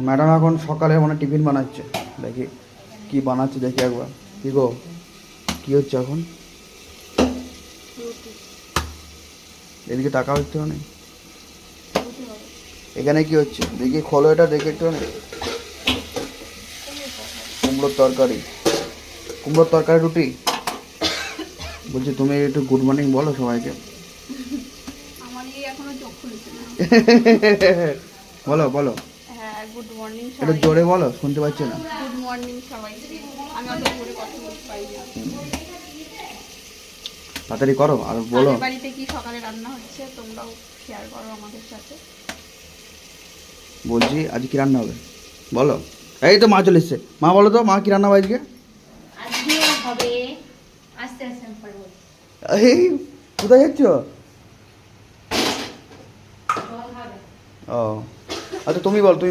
Madam এখন সকালে মানে টিফিন বানাচ্ছে, দেখি কি বানাচ্ছে, দেখি একবার। কি গো, কি হচ্ছে এখন? এদিকে টাকা হচ্ছে মানে এখানে কি হচ্ছে দেখি, খোলো এটা দেখি একটু। কুমড়োর তরকারি, কুমড়োর তরকারি রুটি। বলছি তুমি একটু গুড মর্নিং বলো সবাইকে। বলো বলো, হ্যাঁ, গুড মর্নিং একটু সবাই। জোরে বলো, শুনতে পাচ্ছি না। গুড মর্নিং সবাইকে। আমি অত জোরে কথা বলতে পারি না। তাড়াতাড়ি করো আর বলো। আমাদের বাড়িতে কি সকালে রান্না হচ্ছে তোমরাও শেয়ার করো আমাদের সাথে। বলছি আজ কি রান্না হবে বলো। এই তো মা চলে এসছে, মা বলো তো মা কি রান্না হবে আজকে? আজকে হবে, আস্তে আস্তে আমি পরে বলছি। এই কোথায় যাচ্ছ? জল হবে। ও আচ্ছা তুমি বল, তুমি